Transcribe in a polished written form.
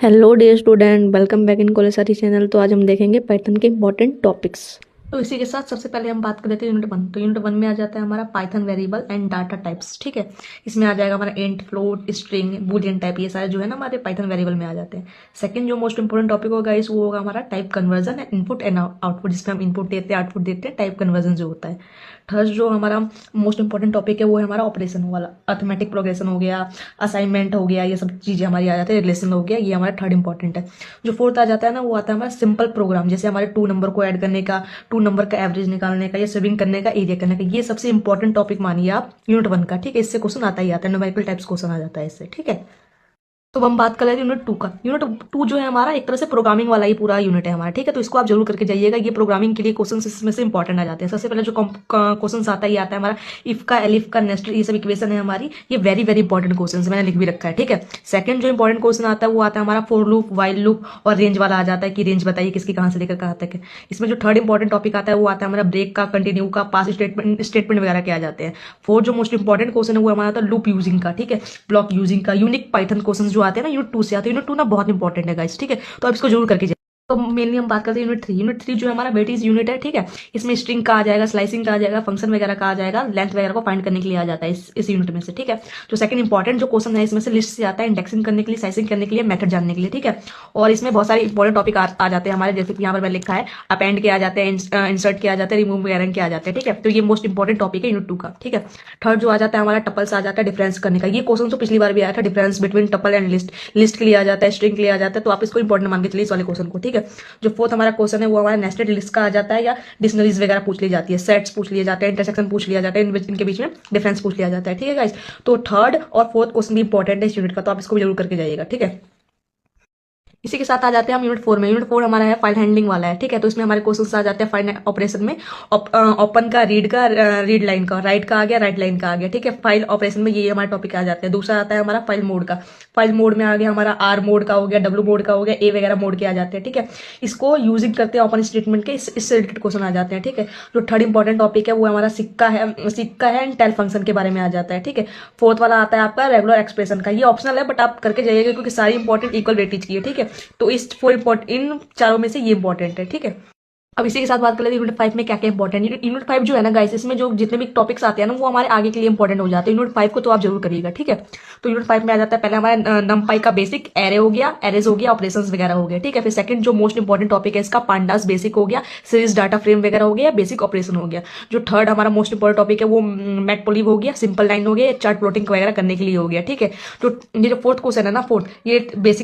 Hello dear student, welcome back in कोलेसारी channel. तो आज हम देखेंगे पाइथन के इंपॉर्टेंट टॉपिक्स। तो इसी के साथ सबसे पहले हम बात कर लेते हैं यूनिट वन। तो यूनिट वन में आ जाता है हमारा Python variable and data types. ठीक है, इसमें आ जाएगा हमारा int, float, string, Boolean type, ये सारे जो है ना हमारे पाइथन वेरिएबल में आ जाते हैं। सेकंड जो मोस्ट इंपोर्टेंट टॉपिक होगा इस वो होगा हमारा type conversion and input and output, जिसमें हम इनपुट देते हैं आउटपुट देते हैं, टाइप कन्वर्जन जो होता है। थर्ड जो हमारा मोस्ट इंपॉर्टेंट टॉपिक है वो है हमारा ऑपरेशन वाला, अर्थमेटिक प्रोग्रेशन हो गया, असाइनमेंट हो गया, ये सब चीज़ें हमारी आ जाती है, रिलेशन हो गया, ये हमारा थर्ड इंपॉर्टेंट है। जो फोर्थ आ जाता है ना वो आता है हमारा सिंपल प्रोग्राम, जैसे हमारे 2 नंबर को ऐड करने का, 2 नंबर का एवरेज निकालने का, या स्विंग करने का, एरिया करने का। ये सबसे इंपॉर्टेंट टॉपिक मानिए आप यूनिट वन का। ठीक है, इससे क्वेश्चन आता ही आता है, न्यूमेरिकल टाइप्स क्वेश्चन आ जाता है इससे। ठीक है, तो अब हम बात कर लेते हैं यूनिट टू का। यूनिट टू जो है हमारा एक तरह से प्रोग्रामिंग वाला ही पूरा यूनिट है हमारा। ठीक है, तो इसको आप जरूर करके जाइएगा, ये प्रोग्रामिंग के लिए क्वेश्चन इसमें से इंपॉर्टेंट आ जाते हैं। सबसे पहले जो क्वेश्चन आता ही आता है हमारा इफ का, एलिफ का, नेस्टेड, ये सब इक्वेशन है हमारी, ये वेरी वेरी इंपॉर्टेंट क्वेश्चन मैंने लिख भी रखा है। ठीक है, सेकंड जो इंपॉर्टेंट क्वेश्चन आता है वो आता है हमारा फोर लूप, वाइल लूप और रेंज वाला आ जाता है कि रेंज बताइए किसकी कहाँ से लेकर कहाँ तक है। इसमें जो थर्ड इंपॉर्टेंट टॉपिक आता है वो आता है हमारा ब्रेक का, कंटिन्यू का, पास स्टेटमेंट वगैरह के आ जाते हैं। फोर्थ जो मोस्ट इंपॉर्टेंट क्वेश्चन है वो हमारा था लूप यूजिंग का। ठीक है, ब्लॉक यूजिंग का, यूनिक पाइथन क्वेश्चन जो आते हैं ना यूनिट टू से आते हैं। यूनिट टू ना बहुत इंपॉर्टेंट है गाइस। ठीक है, तो आप इसको जरूर करके। तो मेनली हम बात करते हैं यूनिट थ्री। यूनिट थ्री जो है हमारा वेटीज यूनिट है। ठीक है, इसमें स्ट्रिंग का आ जाएगा, स्लाइसिंग का आ जाएगा, फंक्शन वगैरह का आ जाएगा, लेंथ वगैरह को फाइंड करने के लिए आ जाता है इस यूनिट में से। ठीक है, जो सेकंड इंपॉर्टेंट जो क्वेश्चन है इसमें से लिस्ट से आता है, इंडेक्सिंग करने के लिए, साइजिंग करने के लिए, मेथड जानने के लिए। ठीक है, और इसमें बहुत सारे इंपॉर्टेंट टॉपिक आ जाते हैं हमारे, जैसे कि यहाँ पर मैंने लिखा है अपेंड के आ जाते हैं, इंसर्ट के आ जाते हैं, रिमूव वगैरह के आ जाते हैं। ठीक है, तो ये मोस्ट इंपॉर्टेंट टॉपिक है यूनिट टू का। ठीक है, थर्ड जो आ जाता है हमारा टपल्स आ जाता है, डिफरेंस करने का। ये क्वेश्चन तो पिछली बार भी आया था, difference between tuple and list, list के लिए आ जाता है, स्ट्रिंग के लिए आ जाता है, तो आप इसको इंपॉर्टेंट मान के चलिए इस वाले क्वेश्चन को। ठीक है, जो फोर्थ हमारा क्वेश्चन है वो हमारा नेस्टेड लिस्ट का आ जाता है, या डिक्शनरीज वगैरह पूछ ली जाती है, सेट्स पूछ लिए जाते हैं, इंटरसेक्शन पूछ लिया जाता है, इनके बीच में डिफरेंस पूछ लिया जाता है। ठीक है गाइस, तो थर्ड और फोर्थ क्वेश्चन भी इंपॉर्टेंट है इस यूनिट का, तो आप इसको भी जरूर करके जाइएगा। ठीक है, इसी के साथ आ जाते हैं हम यूनिट फोर में। यूनिट फोर हमारा है फाइल हैंडलिंग वाला है। ठीक है, तो इसमें हमारे क्वेश्चन आ जाते हैं फाइल ऑपरेशन में, ओपन का, रीड लाइन का, राइट का आ गया, राइट लाइन का आ गया। ठीक है, फाइल ऑपरेशन में ये हमारा टॉपिक आ जाते हैं। दूसरा आता है हमारा फाइल मोड का। फाइल मोड में आ गया हमारा आर मोड का हो गया, डब्ल्यू मोड का हो गया, ए वगैरह मोड के आ जाते हैं। ठीक है, इसको यूजिंग करते हैं ओपन स्टेटमेंट के, इससे रिलेटेड क्वेश्चन आ जाते हैं। ठीक है, जो थर्ड इंपॉर्टेंट टॉपिक है वो हमारा सिक्का है एंड टेल फंक्शन के बारे में आ जाता है। ठीक है, फोर्थ वाला आता है आपका रेगुलर एक्सप्रेशन का। ये ऑप्शनल है बट आप करके जाइएगा क्योंकि सारी इंपॉर्टेंट इक्वल वेटेज की है। ठीक है, तो इस इन चारों में से ये इंपॉर्टेंट है। ठीक है, अब इसी के साथ बात कर लेते हैं यूनिट फाइव में क्या क्या इंपॉर्टेंट है। यूनिट फाइव जो है ना गाइस, इसमें जो जितने भी टॉपिक्स आते हैं ना वो हमारे आगे के लिए इंपॉर्टेंट हो जाते हैं। यूनिट फाइव को तो आप जरूर करिएगा। ठीक है, तो यूनिट फाइव में आ जाता है पहले हमारा नमपाई का बेसिक, एरे हो गया, एरेज हो गया, ऑपरेशंस वगैरह हो गया। ठीक है, फिर सेकंड जो मोस्ट इंपॉर्टेंट टॉपिक है इसका पांडास बेसिक हो गया, सीरीज डाटा फ्रेम वगैरह हो गया, बेसिक ऑपरेशन हो गया। जो थर्ड हमारा मोस्ट इंपॉर्टेंट टॉपिक है वो मैटप्लोलिब हो गया, सिंपल लाइन हो गया, चार्ट प्लॉटिंग वगैरह करने के लिए हो गया। ठीक है, जो ये जो फोर्थ क्वेश्चन है ना, फोर्थ, ये बेसिक